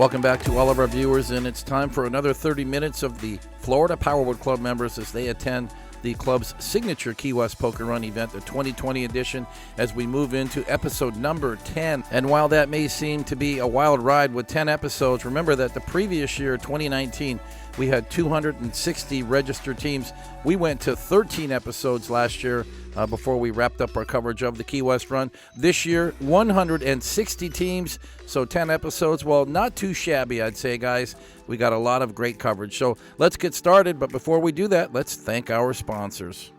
Welcome back to all of our viewers, and it's time for another 30 minutes of the Florida Powerboat Club members as they attend the club's signature Key West Poker Run event, the 2020 edition, as we move into episode number 10. And while that may seem to be a wild ride with 10 episodes, remember that the previous year, 2019, we had 260 registered teams. We went to 13 episodes last year before we wrapped up our coverage of the Key West Run. This year, 160 teams, so 10 episodes. Well, not too shabby, I'd say, guys. We got a lot of great coverage. So let's get started, but before we do that, let's thank our sponsors.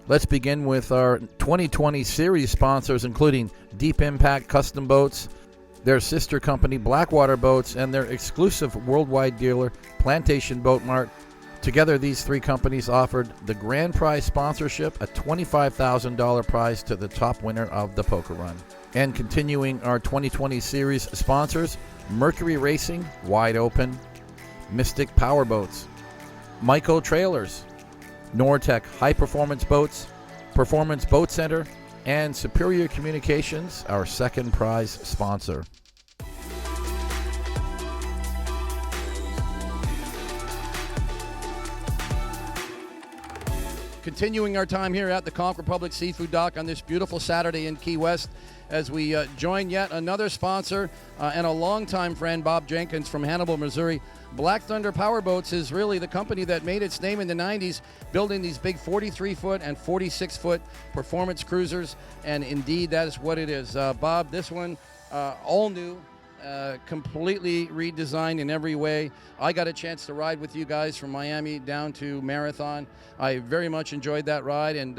Let's begin with our 2020 series sponsors, including Deep Impact Custom Boats, their sister company Blackwater Boats, and their exclusive worldwide dealer Plantation Boat Mart. Together, these three companies offered the grand prize sponsorship, a $25,000 prize to the top winner of the poker run. And continuing our 2020 series sponsors, Mercury Racing, Wide Open, Mystic Powerboats, Myco Trailers, Nortec High Performance Boats, Performance Boat Center, and Superior Communications, our second prize sponsor. Continuing our time here at the Conch Republic Seafood Dock on this beautiful Saturday in Key West as we join yet another sponsor and a longtime friend, Bob Jenkins from Hannibal, Missouri. Black Thunder Powerboats is really the company that made its name in the 90s, building these big 43-foot and 46-foot performance cruisers, and indeed that is what it is. Bob, this one, all new. Completely redesigned in every way. I got a chance to ride with you guys from Miami down to Marathon. I very much enjoyed that ride, and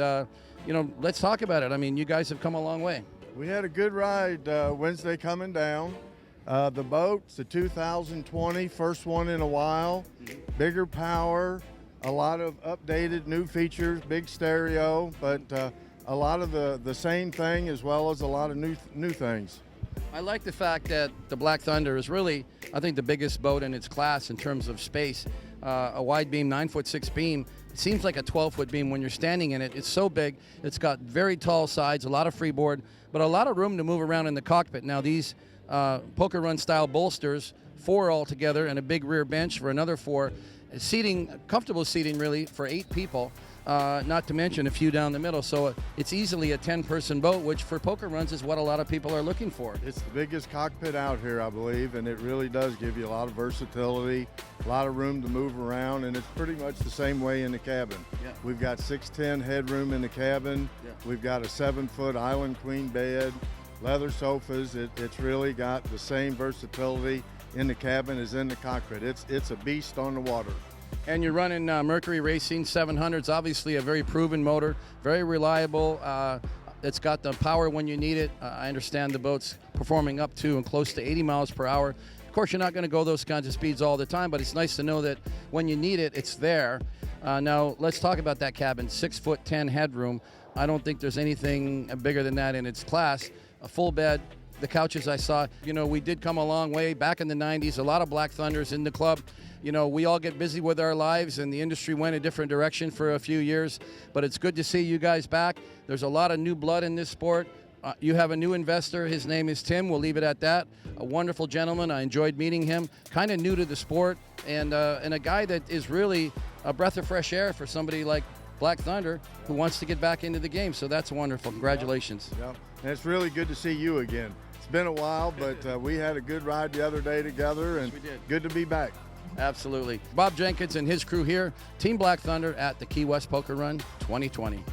let's talk about it. I mean, you guys have come a long way. We had a good ride Wednesday coming down. The boat's the 2020, first one in a while. Bigger power, a lot of updated new features, big stereo, but a lot of the same thing as well as a lot of new things. I like the fact that the Black Thunder is really, I think, the biggest boat in its class in terms of space. A wide beam, 9'6" beam. It seems like a 12-foot beam when you're standing in it. It's so big. It's got very tall sides, a lot of freeboard, but a lot of room to move around in the cockpit. Now these poker run style bolsters, 4 altogether, and a big rear bench for another 4. Seating, comfortable seating really for 8 people. Not to mention a few down the middle, so it's easily a 10-person boat, which for poker runs is what a lot of people are looking for. It's the biggest cockpit out here, I believe, and it really does give you a lot of versatility, a lot of room to move around, and it's pretty much the same way in the cabin. Yeah. We've got 6'10" headroom in the cabin. Yeah. We've got a 7-foot island queen bed, leather sofas. It's really got the same versatility in the cabin as in the cockpit. It's a beast on the water. And you're running Mercury Racing 700s, obviously a very proven motor, very reliable. It's got the power when you need it. I understand the boat's performing up to and close to 80 miles per hour. Of course, you're not going to go those kinds of speeds all the time, but it's nice to know that when you need it, it's there. Now, let's talk about that cabin, 6'10" headroom. I don't think there's anything bigger than that in its class. A full bed. The couches I saw, we did come a long way back in the 90s, a lot of Black Thunders in the club. We all get busy with our lives, and the industry went a different direction for a few years, but it's good to see you guys back. There's a lot of new blood in this sport. You have a new investor. His name is Tim. We'll leave it at that. A wonderful gentleman. I enjoyed meeting him. Kind of new to the sport, and a guy that is really a breath of fresh air for somebody like Black Thunder who wants to get back into the game, so that's wonderful. Congratulations. Yep. And it's really good to see you again. It's been a while, but we had a good ride the other day together, and good to be back. Absolutely. Bob Jenkins and his crew here, Team Black Thunder at the Key West Poker Run 2020.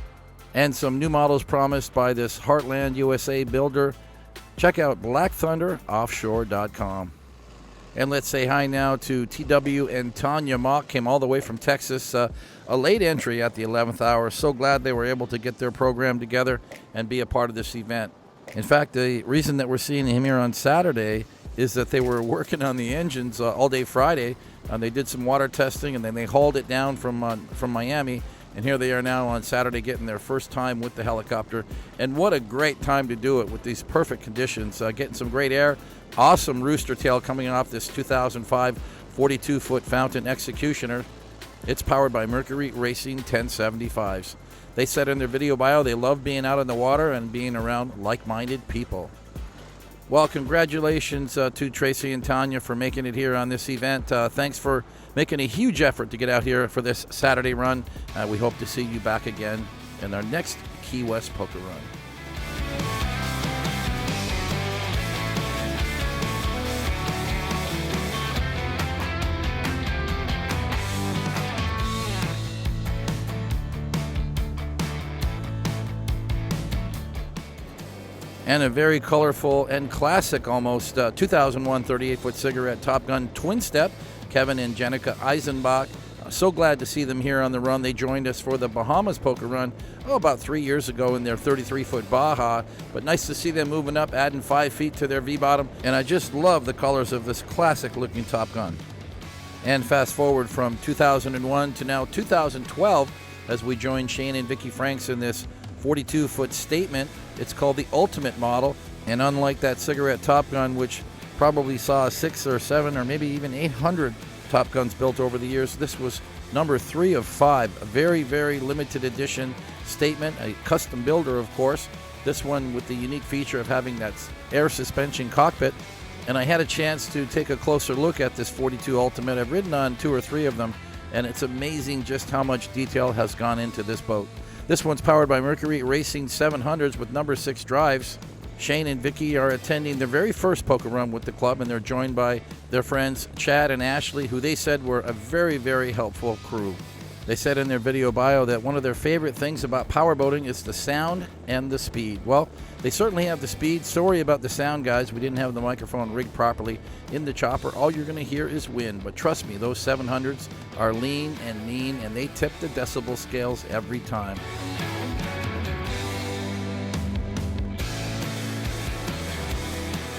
And some new models promised by this Heartland USA builder. Check out blackthunderoffshore.com. And let's say hi now to TW and Tanya Mock, came all the way from Texas. A late entry at the 11th hour. So glad they were able to get their program together and be a part of this event. In fact, the reason that we're seeing him here on Saturday is that they were working on the engines all day Friday. They did some water testing, and then they hauled it down from Miami. And here they are now on Saturday getting their first time with the helicopter. And what a great time to do it with these perfect conditions. Getting some great air. Awesome rooster tail coming off this 2005 42-foot Fountain Executioner. It's powered by Mercury Racing 1075s. They said in their video bio they love being out in the water and being around like-minded people. Well, congratulations to Tracy and Tanya for making it here on this event. Thanks for making a huge effort to get out here for this Saturday run. We hope to see you back again in our next Key West Poker Run. And a very colorful and classic almost 2001 38-foot cigarette Top Gun twin step, Kevin and Jenica Eisenbach. So glad to see them here on the run. They joined us for the Bahamas Poker Run about 3 years ago in their 33-foot Baja. But nice to see them moving up, adding 5 feet to their V-bottom. And I just love the colors of this classic-looking Top Gun. And fast forward from 2001 to now 2012 as we join Shane and Vicki Franks in this 42-foot statement. It's called the Ultimate Model, and unlike that cigarette Top Gun, which probably saw 6 or 7 or maybe even 800 Top Guns built over the years, this was number 3 of 5. A very, very limited edition statement, a custom builder, of course. This one with the unique feature of having that air suspension cockpit. And I had a chance to take a closer look at this 42 Ultimate. I've ridden on 2 or 3 of them, and it's amazing just how much detail has gone into this boat. This one's powered by Mercury Racing 700s with number 6 drives. Shane and Vicki are attending their very first poker run with the club, and they're joined by their friends Chad and Ashley, who they said were a very, very helpful crew. They said in their video bio that one of their favorite things about powerboating is the sound and the speed. Well, they certainly have the speed. Sorry about the sound, guys. We didn't have the microphone rigged properly in the chopper. All you're going to hear is wind. But trust me, those 700s are lean and mean, and they tip the decibel scales every time.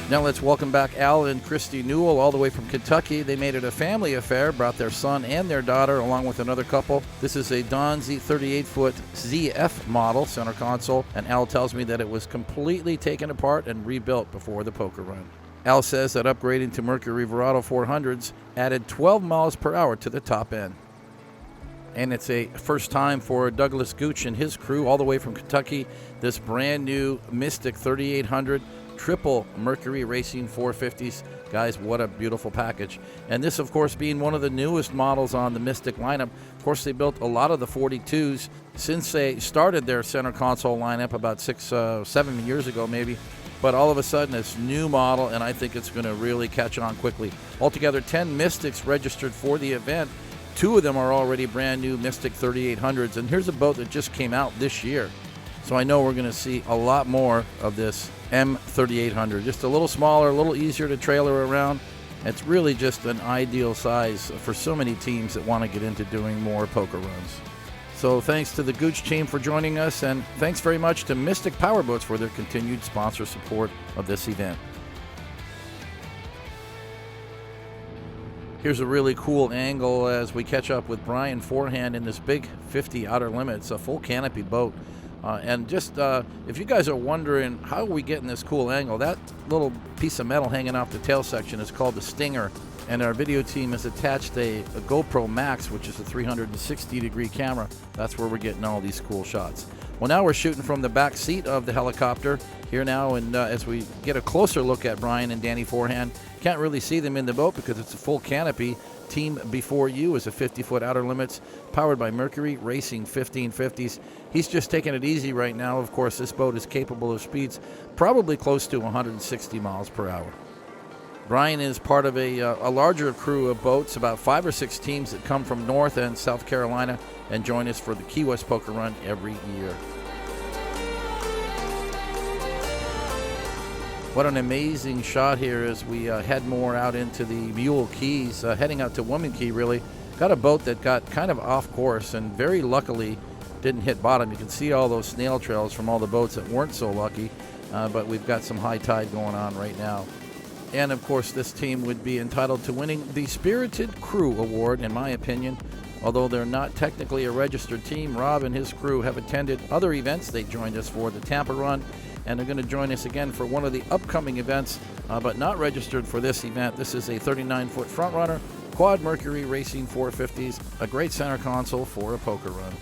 Now let's welcome back Al and Christy Newell all the way from Kentucky. They made it a family affair, brought their son and their daughter along with another couple. This is a Donzi 38-foot ZF model center console, and Al tells me that it was completely taken apart and rebuilt before the poker run. Al says that upgrading to Mercury Verado 400s added 12 miles per hour to the top end. And it's a first time for Douglas Gooch and his crew all the way from Kentucky. This brand new Mystic 3800 triple Mercury Racing 450s. Guys, what a beautiful package. And this, of course, being one of the newest models on the Mystic lineup. Of course, they built a lot of the 42s since they started their center console lineup about 7 years ago maybe. But all of a sudden, it's new model, and I think it's going to really catch on quickly. Altogether, 10 Mystics registered for the event. 2 of them are already brand new Mystic 3800s. And here's a boat that just came out this year. So I know we're going to see a lot more of this M3800. Just a little smaller, a little easier to trailer around. It's really just an ideal size for so many teams that want to get into doing more poker runs. So thanks to the Gooch team for joining us, and thanks very much to Mystic Powerboats for their continued sponsor support of this event. Here's a really cool angle as we catch up with Brian Forehand in this big 50 Outer Limits, a full canopy boat. And just if you guys are wondering how are we getting this cool angle, that little piece of metal hanging off the tail section is called the Stinger. And our video team has attached a GoPro Max, which is a 360-degree camera. That's where we're getting all these cool shots. Well, now we're shooting from the back seat of the helicopter here now, and as we get a closer look at Brian and Danny Forehand, can't really see them in the boat because it's a full canopy. Team before you is a 50-foot Outer Limits powered by Mercury Racing 1550s. He's just taking it easy right now. Of course, this boat is capable of speeds probably close to 160 miles per hour. Brian is part of a larger crew of boats, about 5 or 6 teams that come from North and South Carolina and join us for the Key West Poker Run every year. What an amazing shot here as we head more out into the Mule Keys, heading out to Woman Key, really. Got a boat that got kind of off course and very luckily didn't hit bottom. You can see all those snail trails from all the boats that weren't so lucky, but we've got some high tide going on right now. And, of course, this team would be entitled to winning the Spirited Crew Award, in my opinion. Although they're not technically a registered team, Rob and his crew have attended other events. They joined us for the Tampa Run, and they're going to join us again for one of the upcoming events, but not registered for this event. This is a 39-foot front runner, quad Mercury Racing 450s, a great center console for a poker run.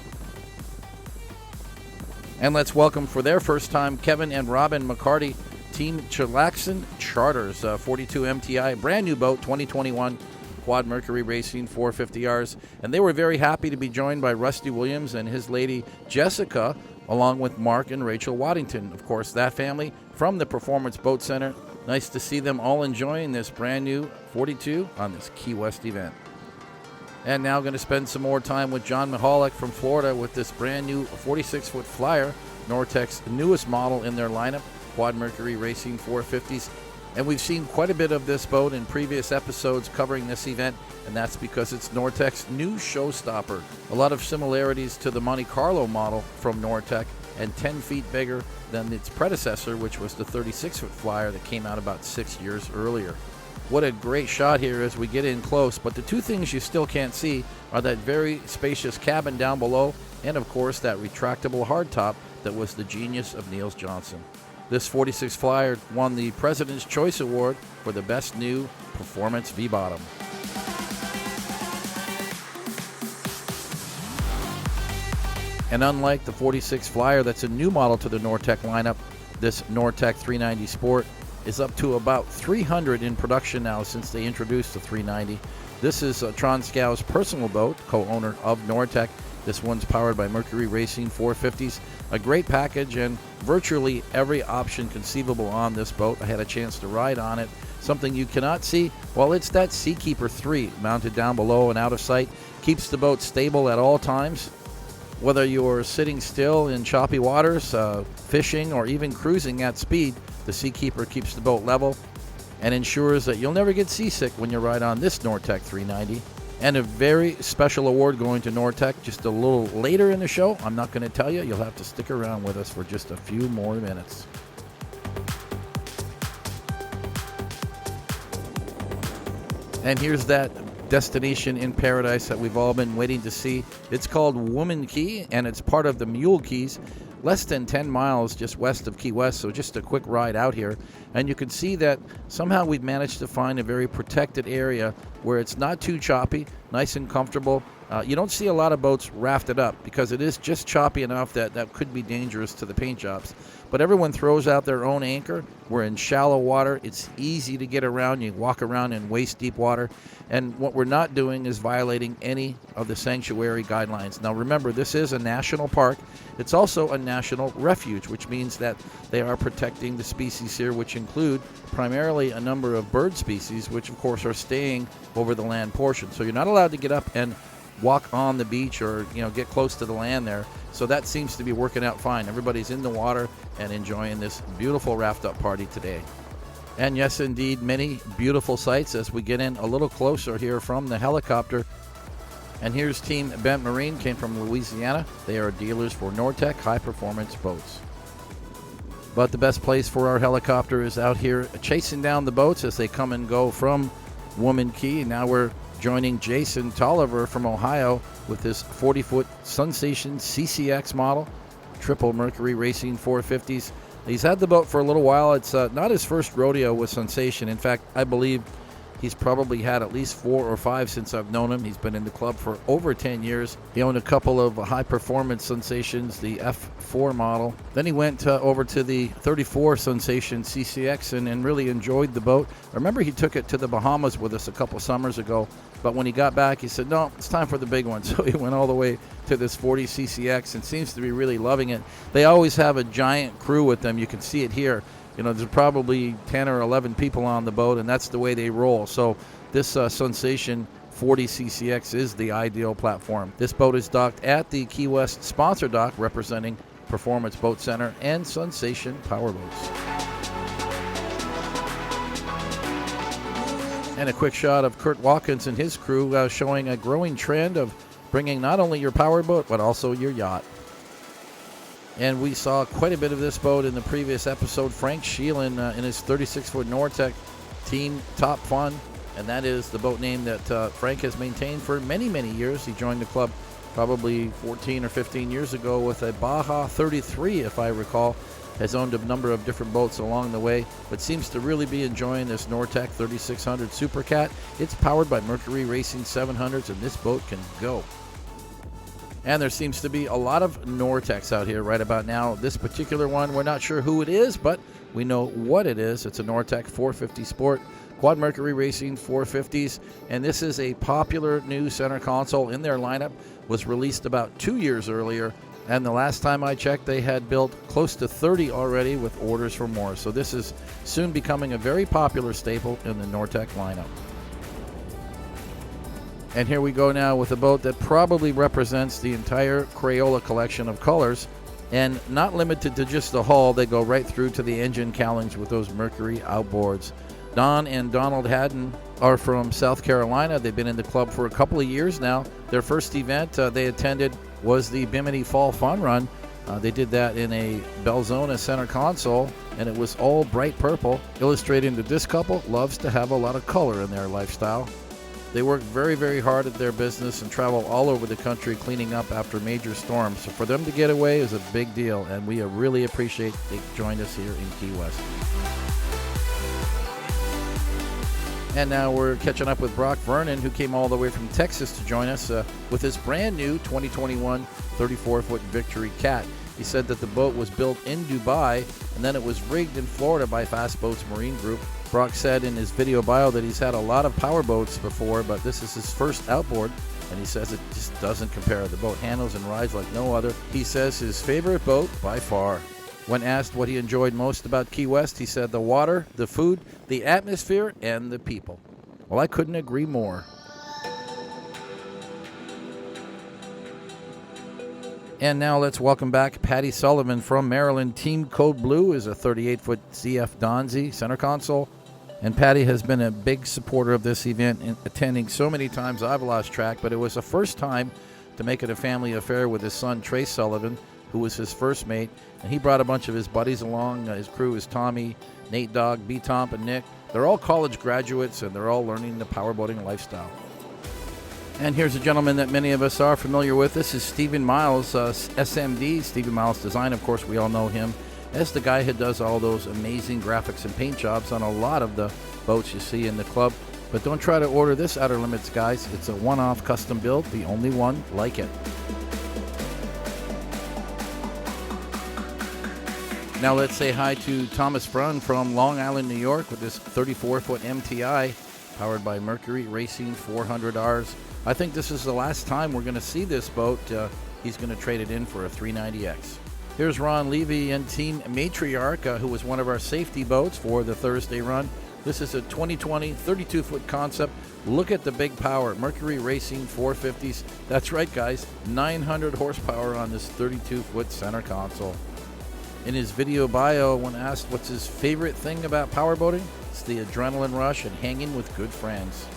And let's welcome for their first time Kevin and Robin McCarty. Team Chilaxin Charters, 42 MTI, brand new boat, 2021. Quad Mercury Racing 450Rs, and they were very happy to be joined by Rusty Williams and his lady Jessica, along with Mark and Rachel Waddington. Of course, that family from the Performance Boat Center. Nice to see them all enjoying this brand new 42 on this Key West event. And now going to spend some more time with John Mihalik from Florida with this brand new 46-foot flyer, Nortec's newest model in their lineup, Quad Mercury Racing 450s. And we've seen quite a bit of this boat in previous episodes covering this event, and that's because it's Nortec's new showstopper. A lot of similarities to the Monte Carlo model from Nortec, and 10 feet bigger than its predecessor, which was the 36-foot flyer that came out about 6 years earlier. What a great shot here as we get in close, but the two things you still can't see are that very spacious cabin down below, and of course that retractable hardtop that was the genius of Niels Johnson. This 46 flyer won the President's Choice Award for the Best New Performance V-Bottom. And unlike the 46 flyer that's a new model to the Nortec lineup, this Nortec 390 Sport is up to about 300 in production now since they introduced the 390. This is Tronskow's personal boat, co-owner of Nortec. This one's powered by Mercury Racing 450s. A great package and virtually every option conceivable on this boat. I had a chance to ride on it. Something you cannot see, well, it's that Seakeeper 3 mounted down below and out of sight. Keeps the boat stable at all times. Whether you're sitting still in choppy waters, fishing, or even cruising at speed, the Seakeeper keeps the boat level and ensures that you'll never get seasick when you ride on this Nortec 390. And a very special award going to Nortec just a little later in the show. I'm not going to tell you. You'll have to stick around with us for just a few more minutes. And here's that destination in paradise that we've all been waiting to see. It's called Woman Key, and it's part of the Mule Keys, less than 10 miles just west of Key West, so just a quick ride out here. And you can see that somehow we've managed to find a very protected area where it's not too choppy, nice and comfortable. You don't see a lot of boats rafted up because it is just choppy enough that could be dangerous to the paint jobs. But everyone throws out their own anchor. We're in shallow water. It's easy to get around. You walk around in waist-deep water. And what we're not doing is violating any of the sanctuary guidelines. Now remember, this is a national park. It's also a national refuge, which means that they are protecting the species here, which include primarily a number of bird species, which of course are staying over the land portion. So you're not allowed to get up and walk on the beach or get close to the land there. So that seems to be working out fine. Everybody's in the water and enjoying this beautiful raft up party today. And yes, indeed, many beautiful sights as we get in a little closer here from the helicopter. And here's Team Bent Marine, came from Louisiana. They are dealers for Nortec high-performance boats. But the best place for our helicopter is out here chasing down the boats as they come and go from Woman Key. Now we're joining Jason Tolliver from Ohio with this 40-foot Sensation CCX model, triple Mercury Racing 450s. He's had the boat for a little while. It's not his first rodeo with Sensation. In fact, I believe he's probably had at least 4 or 5 since I've known him. He's been in the club for over 10 years. He owned a couple of high-performance Sensations, the F4 model. Then he went over to the 34 Sensation CCX and really enjoyed the boat. I remember he took it to the Bahamas with us a couple summers ago, but when he got back, he said, no, it's time for the big one. So he went all the way to this 40 CCX and seems to be really loving it. They always have a giant crew with them. You can see it here. There's probably 10 or 11 people on the boat, and that's the way they roll. So this Sensation 40 CCX is the ideal platform. This boat is docked at the Key West sponsor dock representing Performance Boat Center and Sensation Powerboats. And a quick shot of Kurt Watkins and his crew showing a growing trend of bringing not only your powerboat, but also your yacht. And we saw quite a bit of this boat in the previous episode. Frank Sheelan in his 36-foot Nortec Team Top Fun. And that is the boat name that Frank has maintained for many, many years. He joined the club probably 14 or 15 years ago with a Baja 33, if I recall. Has owned a number of different boats along the way, but seems to really be enjoying this Nortec 3600 Super Cat. It's powered by Mercury Racing 700s, and this boat can go. And there seems to be a lot of Nortecs out here right about now. This particular one, we're not sure who it is, but we know what it is. It's a Nortec 450 Sport Quad Mercury Racing 450s, and this is a popular new center console in their lineup. Was released about 2 years earlier, and the last time I checked, they had built close to 30 already with orders for more. So this is soon becoming a very popular staple in the Nortec lineup. And here we go now with a boat that probably represents the entire Crayola collection of colors, and not limited to just the hull. They go right through to the engine cowlings with those Mercury outboards. Don and Donald Haddon are from South Carolina. They've been in the club for a couple of years now. Their first event they attended was the Bimini Fall Fun Run. They did that in a Belzona center console, and it was all bright purple, illustrating that this couple loves to have a lot of color in their lifestyle. They work very, very hard at their business and travel all over the country cleaning up after major storms. So for them to get away is a big deal, and we really appreciate they joined us here in Key West. And now we're catching up with Brock Vernon, who came all the way from Texas to join us with his brand new 2021 34-foot Victory Cat. He said that the boat was built in Dubai, and then it was rigged in Florida by Fast Boats Marine Group. Brock said in his video bio that he's had a lot of power boats before, but this is his first outboard, and he says it just doesn't compare. The boat handles and rides like no other. He says his favorite boat by far. When asked what he enjoyed most about Key West, he said the water, the food, the atmosphere, and the people. Well, I couldn't agree more. And now let's welcome back Patty Sullivan from Maryland. Team Code Blue is a 38-foot CF Donzi center console. And Patty has been a big supporter of this event, attending so many times I've lost track, but it was the first time to make it a family affair with his son, Trace Sullivan, who was his first mate. And he brought a bunch of his buddies along. His crew is Tommy, Nate Dogg, B-Tomp, and Nick. They're all college graduates, and they're all learning the powerboating lifestyle. And here's a gentleman that many of us are familiar with. This is Stephen Miles, SMD, Stephen Miles Design. Of course, we all know him as the guy who does all those amazing graphics and paint jobs on a lot of the boats you see in the club. But don't try to order this Outer Limits, guys. It's a one-off custom build, the only one like it. Now let's say hi to Thomas Brunn from Long Island, New York, with this 34-foot MTI powered by Mercury Racing 400Rs. I think this is the last time we're going to see this boat. He's going to trade it in for a 390X. Here's Ron Levy and Team Matriarch, who was one of our safety boats for the Thursday run. This is a 2020 32-foot concept. Look at the big power. Mercury Racing 450s. That's right, guys. 900 horsepower on this 32-foot center console. In his video bio, when asked what's his favorite thing about powerboating, it's the adrenaline rush and hanging with good friends.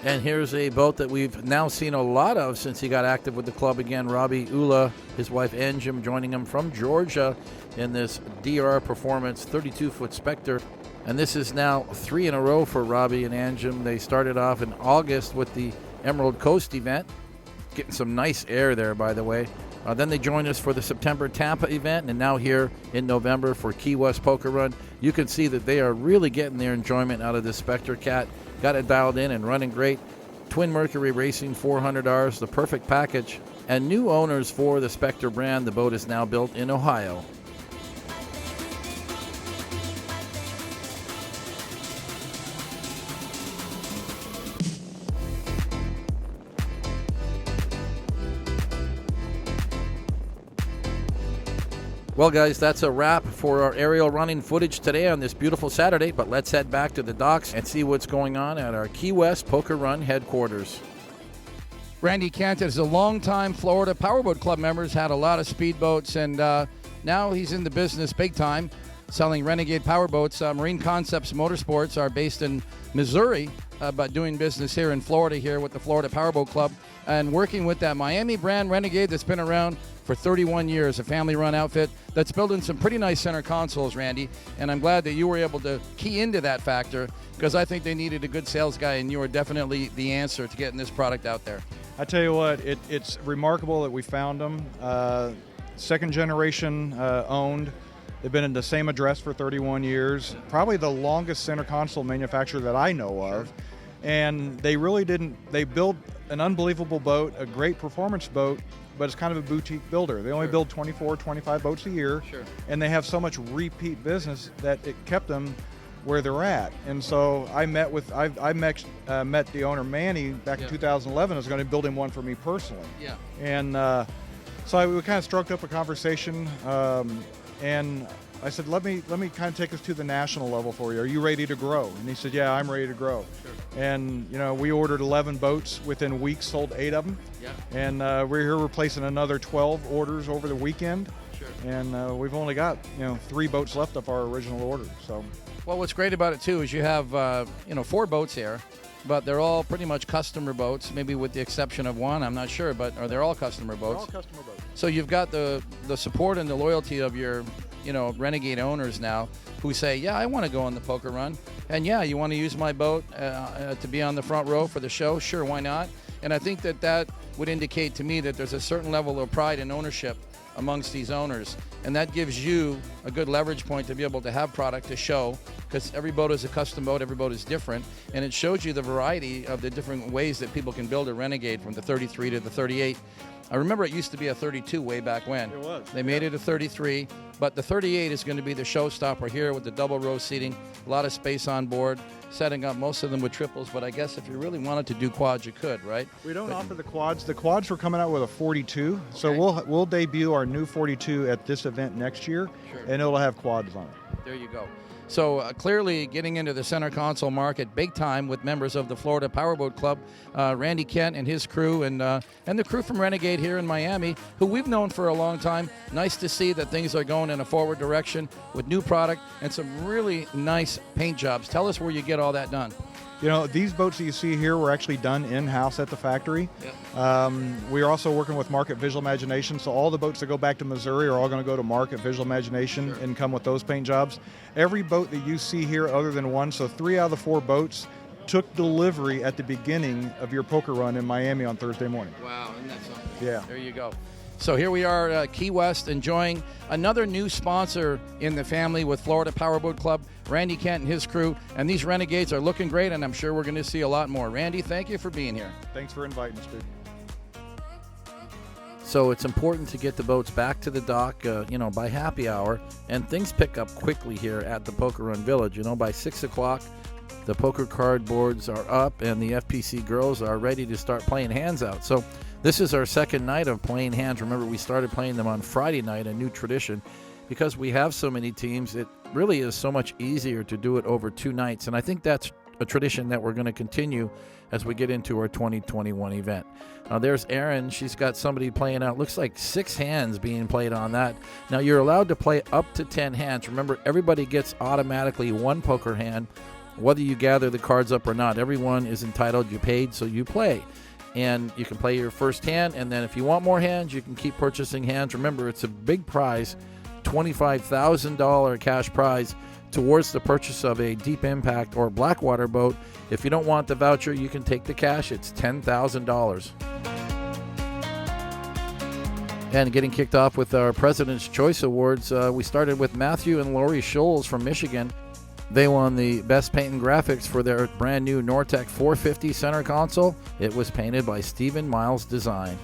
And here's a boat that we've now seen a lot of since he got active with the club again. Robbie Ula, his wife Anjum, joining him from Georgia in this DR Performance 32-foot Spectre. And this is now 3 in a row for Robbie and Anjum. They started off in August with the Emerald Coast event. Getting some nice air there, by the way. Then they joined us for the September Tampa event, and now here in November for Key West Poker Run. You can see that they are really getting their enjoyment out of this Spectre Cat. Got it dialed in and running great. Twin Mercury Racing 400Rs, the perfect package. And new owners for the Spectre brand. The boat is now built in Ohio. Well, guys, that's a wrap for our aerial running footage today on this beautiful Saturday, but let's head back to the docks and see what's going on at our Key West Poker Run headquarters. Randy Kent is a longtime Florida Powerboat Club member, has had a lot of speedboats, and now he's in the business big time, selling Renegade powerboats. Marine Concepts Motorsports are based in Missouri, but doing business here in Florida here with the Florida Powerboat Club, and working with that Miami brand Renegade that's been around for 31 years, a family-run outfit that's building some pretty nice center consoles, Randy, and I'm glad that you were able to key into that factor, because I think they needed a good sales guy, and you are definitely the answer to getting this product out there. I tell you what, it's remarkable that we found them. Second generation owned. They've been in the same address for 31 years. Probably the longest center console manufacturer that I know of. And they really didn't. They build an unbelievable boat, a great performance boat, but it's kind of a boutique builder. They only build 24, 25 boats a year, and they have so much repeat business that it kept them where they're at. And so I met the owner Manny back in 2011. I was going to build him one for me personally. Yeah. And so we kind of struck up a conversation, and I said, let me kind of take us to the national level for you. Are you ready to grow? And he said, yeah, I'm ready to grow. Sure. And we ordered 11 boats. Within weeks, sold 8 of them. Yeah. And we're here replacing another 12 orders over the weekend. Sure. And we've only got 3 boats left of our original order. So. Well, what's great about it too is you have 4 boats here, but they're all pretty much customer boats, maybe with the exception of one. I'm not sure, but they're all customer boats. They're all customer boats. So you've got the support and the loyalty of your Renegade owners now who say, yeah, I want to go on the poker run. And yeah, you want to use my boat to be on the front row for the show? Sure, why not? And I think that would indicate to me that there's a certain level of pride and ownership amongst these owners. And that gives you a good leverage point to be able to have product to show, because every boat is a custom boat, every boat is different. And it shows you the variety of the different ways that people can build a Renegade, from the 33 to the 38. I remember it used to be a 32 way back when. It was. They made it a 33, but the 38 is going to be the showstopper here with the double row seating, a lot of space on board, setting up most of them with triples, but I guess if you really wanted to do quads, you could, right? We don't offer the quads. The quads, we're coming out with a 42, so we'll debut our new 42 at this event next year, and it'll have quads on it. There you go. So clearly getting into the center console market big time with members of the Florida Powerboat Club, Randy Kent and his crew, and the crew from Renegade here in Miami, who we've known for a long time. Nice to see that things are going in a forward direction with new product and some really nice paint jobs. Tell us where you get all that done. These boats that you see here were actually done in-house at the factory. Yep. We are also working with Market Visual Imagination, so all the boats that go back to Missouri are all going to go to Market Visual Imagination and come with those paint jobs. Every boat that you see here, other than one, so 3 out of the 4 boats, took delivery at the beginning of your poker run in Miami on Thursday morning. Wow, isn't that something? Yeah. There you go. So here we are, Key West, enjoying another new sponsor in the family with Florida Powerboat Club, Randy Kent and his crew. And these Renegades are looking great, and I'm sure we're going to see a lot more. Randy, thank you for being here. Thanks for inviting us, dude. So it's important to get the boats back to the dock, by happy hour, and things pick up quickly here at the Poker Run Village. By 6 o'clock, the poker card boards are up, and the FPC girls are ready to start playing hands out. So this is our second night of playing hands. Remember, we started playing them on Friday night, a new tradition. Because we have so many teams, it really is so much easier to do it over 2 nights. And I think that's a tradition that we're going to continue as we get into our 2021 event. There's Erin. She's got somebody playing out. Looks like 6 hands being played on that. Now, you're allowed to play up to 10 hands. Remember, everybody gets automatically 1 poker hand, whether you gather the cards up or not. Everyone is entitled. You paid, so you play. And you can play your first hand, and then if you want more hands, you can keep purchasing hands. Remember, it's a big prize, $25,000 cash prize towards the purchase of a Deep Impact or Blackwater boat. If you don't want the voucher, you can take the cash. It's $10,000. And getting kicked off with our President's Choice Awards, we started with Matthew and Lori Scholes from Michigan. They won the Best Paint and Graphics for their brand new Nortec 450 center console. It was painted by Stephen Miles Design.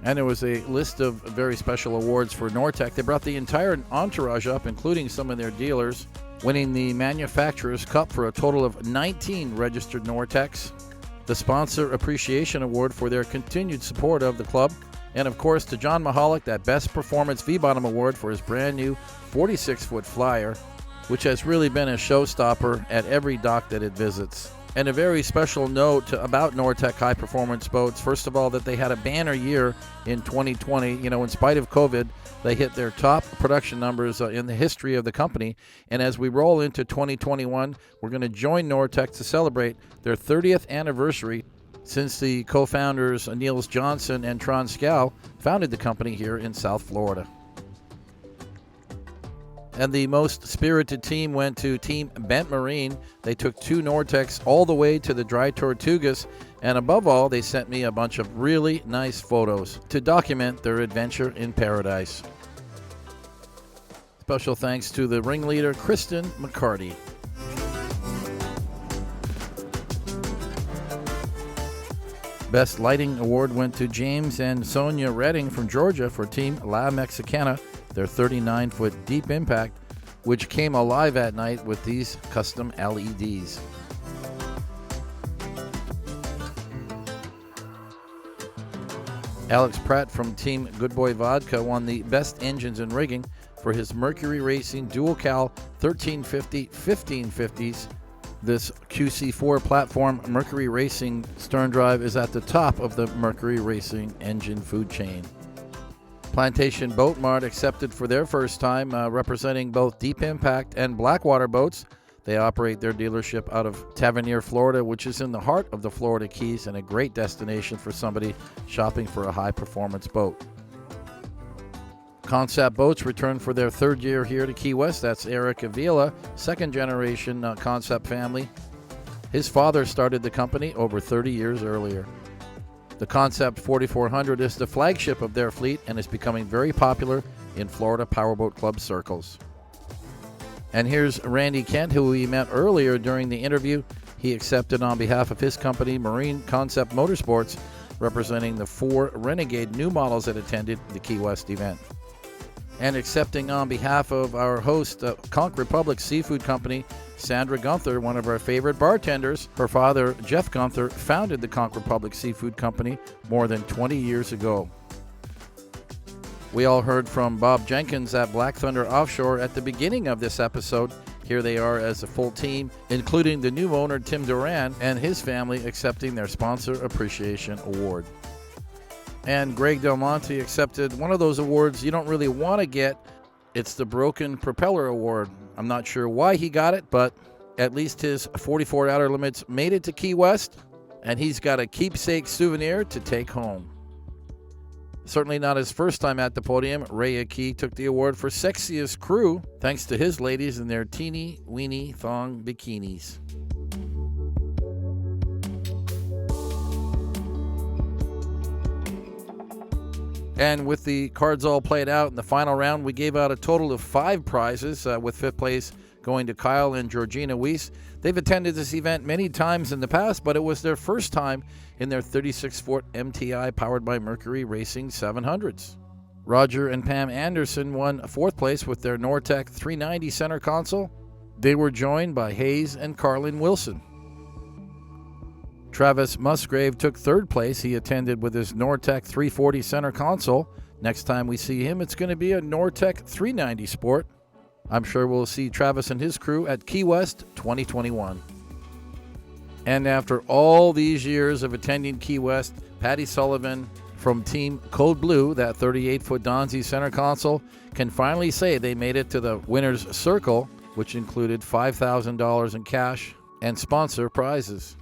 And there was a list of very special awards for Nortec. They brought the entire entourage up, including some of their dealers, winning the Manufacturers Cup for a total of 19 registered Nortecs, the Sponsor Appreciation Award for their continued support of the club, and of course to John Mahalik, that Best Performance V-Bottom Award for his brand new 46-foot Flyer, which has really been a showstopper at every dock that it visits. And a very special note about Nortec high performance boats. First of all, that they had a banner year in 2020. In spite of COVID, they hit their top production numbers in the history of the company. And as we roll into 2021, we're going to join Nortec to celebrate their 30th anniversary since the co-founders Niels Johnson and Tron Scow founded the company here in South Florida. And the most spirited team went to Team Bent Marine. They took 2 Nortecs all the way to the Dry Tortugas, and above all, they sent me a bunch of really nice photos to document their adventure in paradise. Special thanks to the ringleader, Kristen McCarty. Best Lighting Award went to James and Sonia Redding from Georgia for Team La Mexicana, their 39-foot Deep Impact, which came alive at night with these custom LEDs. Alex Pratt from Team Good Boy Vodka won the Best Engines and Rigging for his Mercury Racing Dual-Cal 1350 1550s. This QC4 platform Mercury Racing stern drive is at the top of the Mercury Racing engine food chain. Plantation Boat Mart accepted for their first time, representing both Deep Impact and Blackwater boats. They operate their dealership out of Tavernier, Florida, which is in the heart of the Florida Keys and a great destination for somebody shopping for a high-performance boat. Concept Boats returned for their third year here to Key West. That's Eric Avila, second-generation Concept family. His father started the company over 30 years earlier. The Concept 4400 is the flagship of their fleet and is becoming very popular in Florida Powerboat Club circles. And here's Randy Kent, who we met earlier during the interview. He accepted on behalf of his company, Marine Concept Motorsports, representing the 4 Renegade new models that attended the Key West event. And accepting on behalf of our host, Conch Republic Seafood Company, Sandra Gunther, one of our favorite bartenders. Her father, Jeff Gunther, founded the Conch Republic Seafood Company more than 20 years ago. We all heard from Bob Jenkins at Black Thunder Offshore at the beginning of this episode. Here they are as a full team, including the new owner, Tim Duran, and his family accepting their Sponsor Appreciation Award. And Greg Del Monte accepted one of those awards you don't really want to get. It's the Broken Propeller Award. I'm not sure why he got it, but at least his 44 Outer Limits made it to Key West, and he's got a keepsake souvenir to take home. Certainly not his first time at the podium. Ray Aki took the award for Sexiest Crew, thanks to his ladies in their teeny weeny thong bikinis. And with the cards all played out in the final round, we gave out a total of 5 prizes, with 5th place going to Kyle and Georgina Weiss. They've attended this event many times in the past, but it was their first time in their 36-foot MTI powered by Mercury Racing 700s. Roger and Pam Anderson won 4th place with their Nortec 390 center console. They were joined by Hayes and Carlin Wilson. Travis Musgrave took 3rd place. He attended with his Nortec 340 center console. Next time we see him, it's going to be a Nortec 390 Sport. I'm sure we'll see Travis and his crew at Key West 2021. And after all these years of attending Key West, Patty Sullivan from Team Code Blue, that 38-foot Donzi center console, can finally say they made it to the winner's circle, which included $5,000 in cash and sponsor prizes.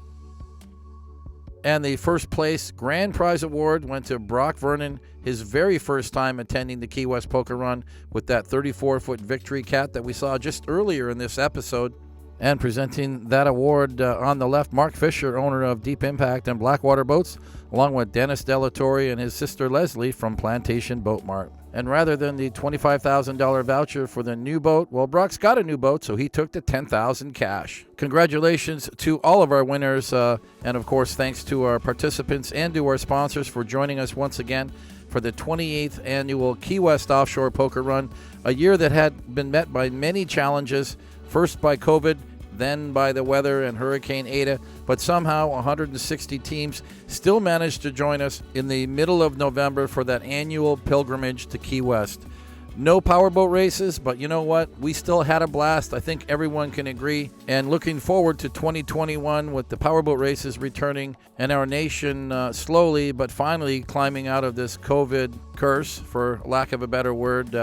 And the first place grand prize award went to Brock Vernon, his very first time attending the Key West Poker Run with that 34-foot Victory Cat that we saw just earlier in this episode. And presenting that award on the left, Mark Fisher, owner of Deep Impact and Blackwater Boats, along with Dennis Delatorre and his sister Leslie from Plantation Boat Mart. And rather than the $25,000 voucher for the new boat, well, Brock's got a new boat, so he took the $10,000 cash. Congratulations to all of our winners, and of course, thanks to our participants and to our sponsors for joining us once again for the 28th annual Key West Offshore Poker Run, a year that had been met by many challenges, first by COVID, then by the weather and Hurricane Ada, but somehow 160 teams still managed to join us in the middle of November for that annual pilgrimage to Key West. No powerboat races, but you know what? We still had a blast. I think everyone can agree. And looking forward to 2021 with the powerboat races returning and our nation slowly but finally climbing out of this COVID curse, for lack of a better word.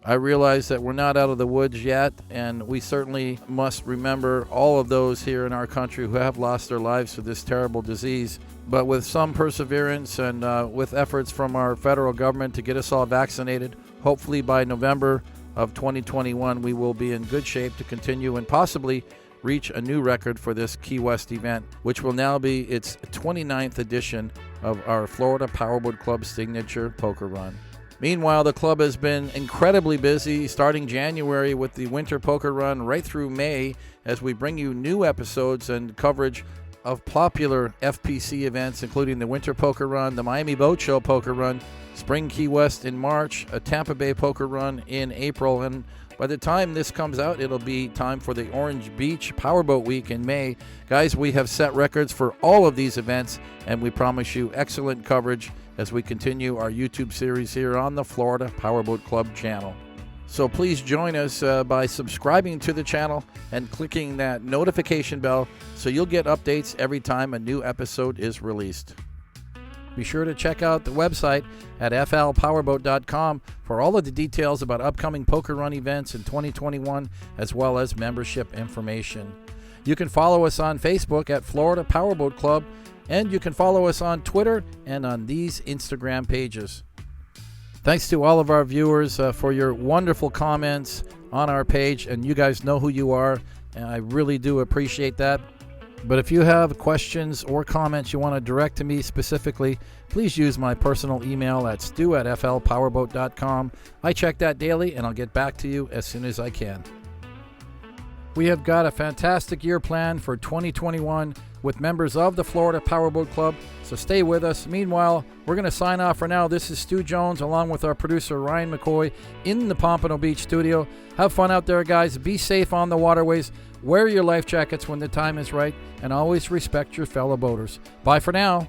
I realize that we're not out of the woods yet, and we certainly must remember all of those here in our country who have lost their lives to this terrible disease. But with some perseverance and with efforts from our federal government to get us all vaccinated, hopefully by November of 2021, we will be in good shape to continue and possibly reach a new record for this Key West event, which will now be its 29th edition of our Florida Powerboat Club Signature Poker Run. Meanwhile, the club has been incredibly busy starting January with the Winter Poker Run right through May as we bring you new episodes and coverage of popular FPC events, including the Winter Poker Run, the Miami Boat Show Poker Run, Spring Key West in March, a Tampa Bay Poker Run in April, and by the time this comes out, it'll be time for the Orange Beach Powerboat Week in May. Guys, we have set records for all of these events, and we promise you excellent coverage as we continue our YouTube series here on the Florida Powerboat Club channel. So please join us by subscribing to the channel and clicking that notification bell so you'll get updates every time a new episode is released. Be sure to check out the website at flpowerboat.com for all of the details about upcoming poker run events in 2021, as well as membership information. You can follow us on Facebook at Florida Powerboat Club, and you can follow us on Twitter and on these Instagram pages. Thanks to all of our viewers for your wonderful comments on our page, and you guys know who you are, and I really do appreciate that. But if you have questions or comments you want to direct to me specifically, please use my personal email at stu@flpowerboat.com. I check that daily, and I'll get back to you as soon as I can. We have got a fantastic year planned for 2021 with members of the Florida Powerboat Club, so stay with us. Meanwhile, we're going to sign off for now. This is Stu Jones along with our producer Ryan McCoy in the Pompano Beach studio. Have fun out there, guys. Be safe on the waterways. Wear your life jackets when the time is right, and always respect your fellow boaters. Bye for now.